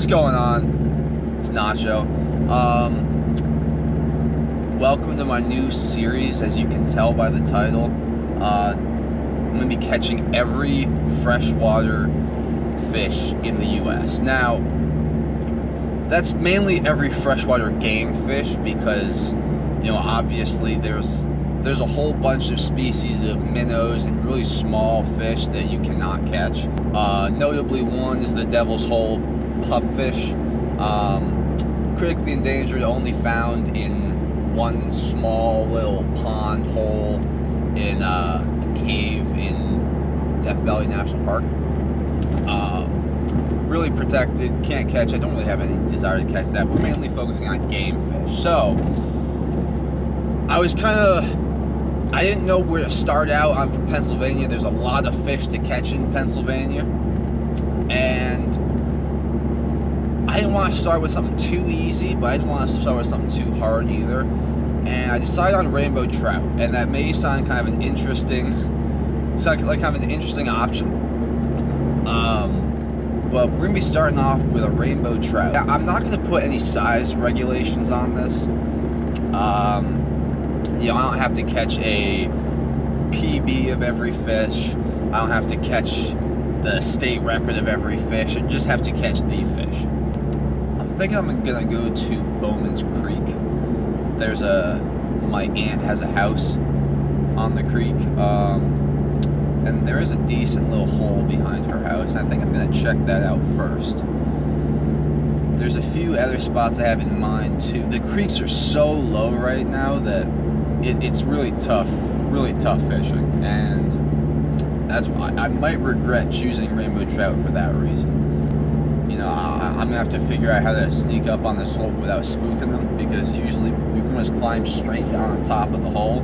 What's going on? It's Nacho. Welcome to my new series. As you can tell by the title, I'm going to be catching every freshwater fish in the U.S. Now, that's mainly every freshwater game fish because, you know, obviously there's a whole bunch of species of minnows and really small fish that you cannot catch. Notably, one is the devil's hole pupfish, critically endangered, only found in one small little pond hole in a cave in Death Valley National Park. Really protected, can't catch. I don't really have any desire to catch that. We're mainly focusing on game fish. So I didn't know where to start out. I'm from Pennsylvania. There's a lot of fish to catch in Pennsylvania, and I didn't want to start with something too easy, but I didn't want to start with something too hard either. And I decided on rainbow trout, and that may sound kind of an interesting, option. But we're gonna be starting off with a rainbow trout. Now, I'm not gonna put any size regulations on this. You know, I don't have to catch a PB of every fish. I don't have to catch the state record of every fish. I just have to catch the fish. I'm thinking I'm gonna go to Bowman's Creek. My aunt has a house on the creek, and there is a decent little hole behind her house. I think I'm gonna check that out first. There's a few other spots I have in mind too. The creeks are so low right now that it's really tough fishing, and that's why I might regret choosing rainbow trout for that reason. You know, I'm gonna have to figure out how to sneak up on this hole without spooking them, because usually we pretty much climb straight down on top of the hole.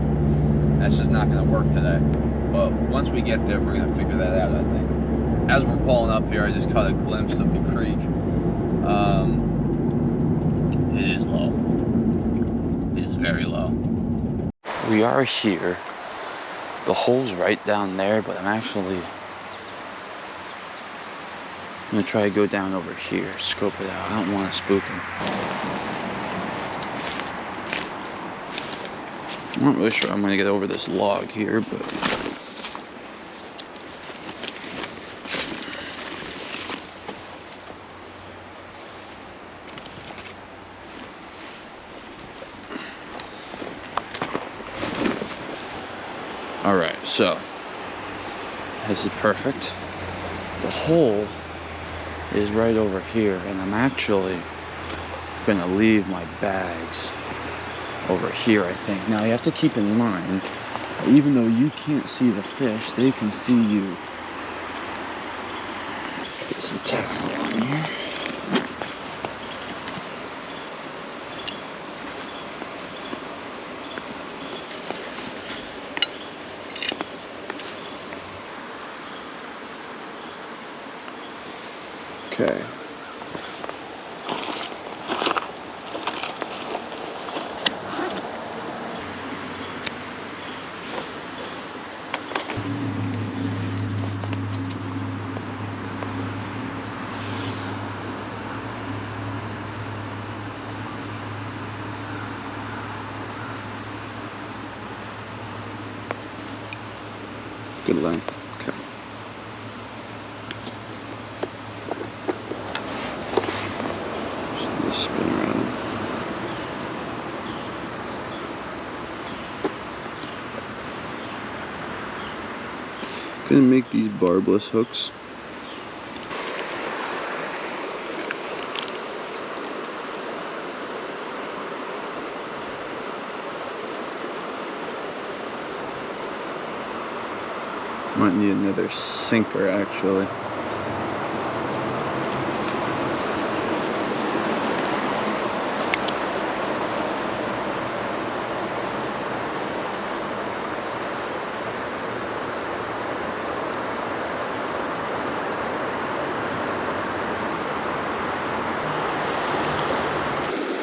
That's just not gonna work today. But once we get there, we're gonna figure that out, I think. As we're pulling up here, I just caught a glimpse of the creek. It is low. It is very low. We are here. The hole's right down there, but I'm gonna try to go down over here, scope it out. I don't want to spook him. I'm not really sure I'm gonna get over this log here, but alright, so this is perfect. The hole is right over here, and I'm actually gonna leave my bags over here, I think. Now you have to keep in mind, even though you can't see the fish, they can see you. Let's get some tackle on here. Okay. Good length. Okay. Just spin around. Gonna make these barbless hooks. Might need another sinker, actually.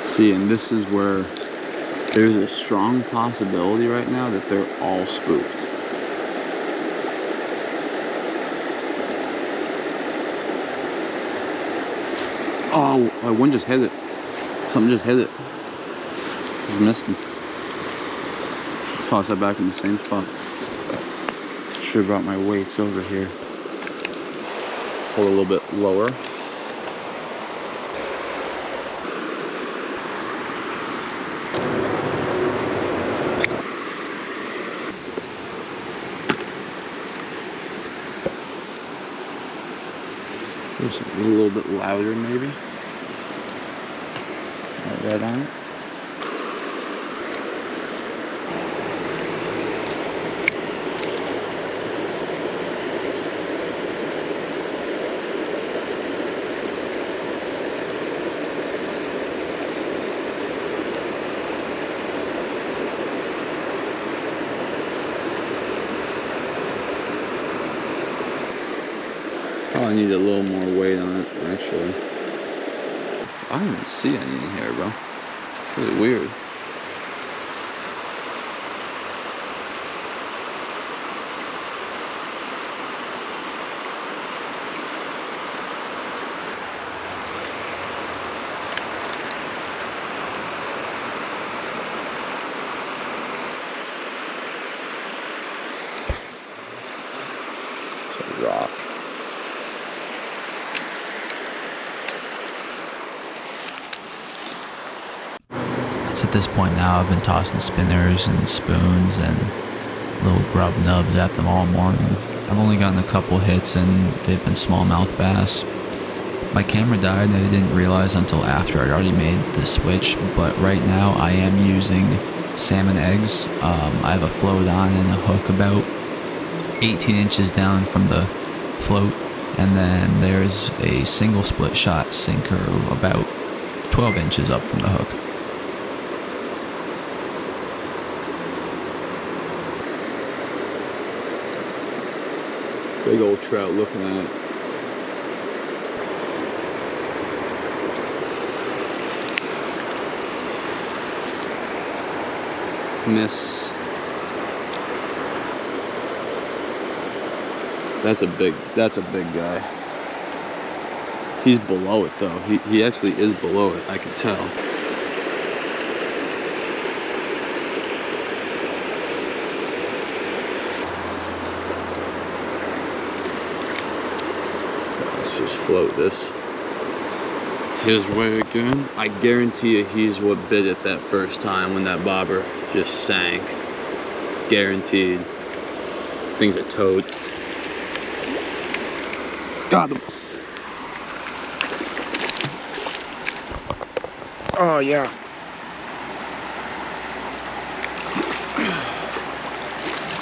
See, and this is where there's a strong possibility right now that they're all spooked. Oh, one just hit it. Something just hit it. Just missed him. Toss that back in the same spot. Should have brought my weights over here. Pull a little bit lower. Just a little bit louder, maybe. Right on it. Probably need a little more weight on it, actually. I don't even see any in here, bro. It's really weird. It's a rock. It's at this point now I've been tossing spinners and spoons and little grub nubs at them all morning. I've only gotten a couple hits and they've been smallmouth bass. My camera died and I didn't realize until after I'd already made the switch, but right now I am using salmon eggs. I have a float on and a hook about 18 inches down from the float, and then there's a single split shot sinker about 12 inches up from the hook. Big old trout looking at it. Miss. That's a big guy. He's below it though. He actually is below it, I can tell. Let's just float this his way again. I guarantee you he's what bit it that first time when that bobber just sank. Guaranteed. Thing's a toad. Got him. Oh yeah.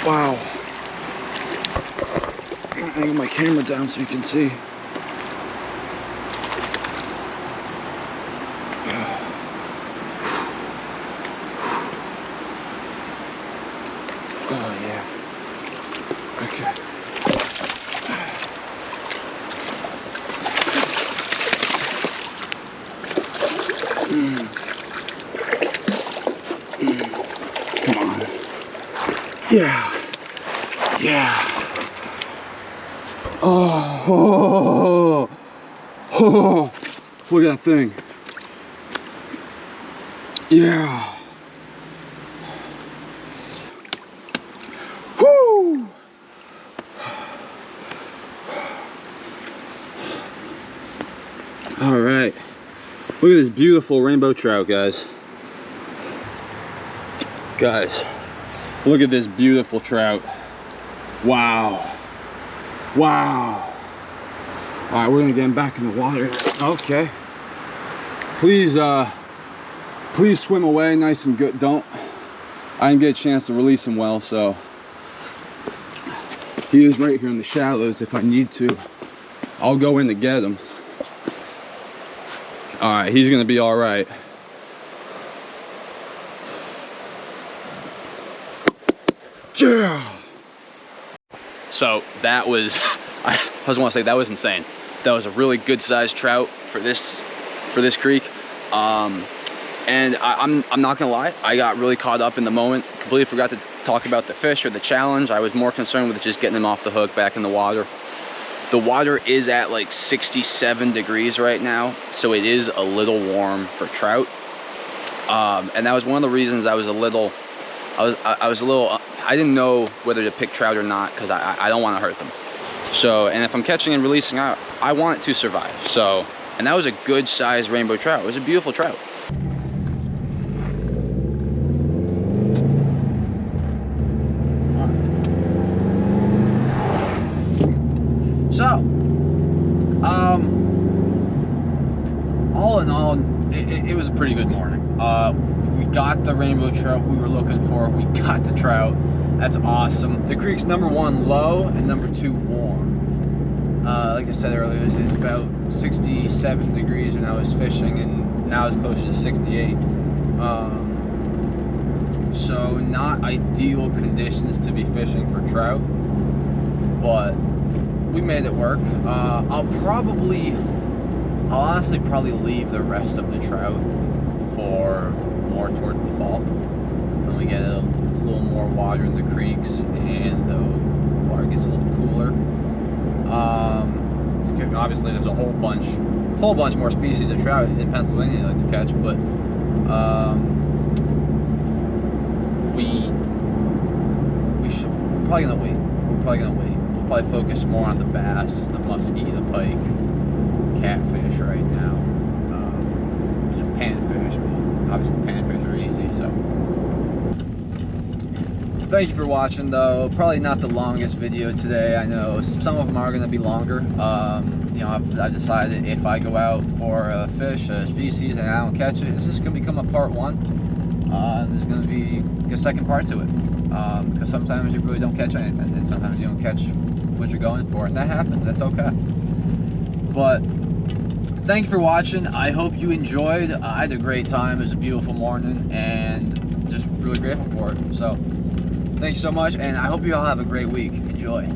Wow. I'm gonna angle my camera down so you can see. Oh yeah. Okay. Come on. Yeah. Yeah. Oh, look at that thing. Yeah. Woo. All right. Look at this beautiful rainbow trout, guys. Guys, look at this beautiful trout. Wow. Wow. All right, we're gonna get him back in the water. Okay. Please swim away nice and good. I didn't get a chance to release him well, so he is right here in the shallows. If I need to, I'll go in to get him. All right, he's gonna be all right. Yeah. So that was, I just want to say that was insane. That was a really good sized trout for this creek. And I'm not gonna lie, I got really caught up in the moment. Completely forgot to talk about the fish or the challenge. I was more concerned with just getting him off the hook back in the water. The water is at like 67 degrees right now, so it is a little warm for trout. And that was one of the reasons I was a little, I didn't know whether to pick trout or not, because I don't want to hurt them. So, and if I'm catching and releasing out, I want it to survive. So, and that was a good sized rainbow trout. It was a beautiful trout. So, all in all, it was a pretty good morning. We got the rainbow trout we were looking for. We got the trout. That's awesome. The creek's number 1 low and number 2 warm. Like I said earlier, it's about 67 degrees when I was fishing, and now it's closer to 68. So not ideal conditions to be fishing for trout, but we made it work. I'll honestly probably leave the rest of the trout for more towards the fall, when we get a little more water in the creeks and the water gets a little cooler. Obviously there's a whole bunch more species of trout in Pennsylvania I like to catch, but we're probably gonna wait. We'll probably focus more on the bass, the muskie, the pike, catfish right now. Panfish, but obviously panfish are easy, so. Thank you for watching, though. Probably not the longest video today. I know some of them are going to be longer. You know, I've decided if I go out for a fish, a species, and I don't catch it, this is going to become a part 1. There's going to be a second part to it. Because sometimes you really don't catch anything, and sometimes you don't catch what you're going for, and that happens. That's okay. But thank you for watching. I hope you enjoyed. I had a great time. It was a beautiful morning, and just really grateful for it. So, thank you so much, and I hope you all have a great week. Enjoy.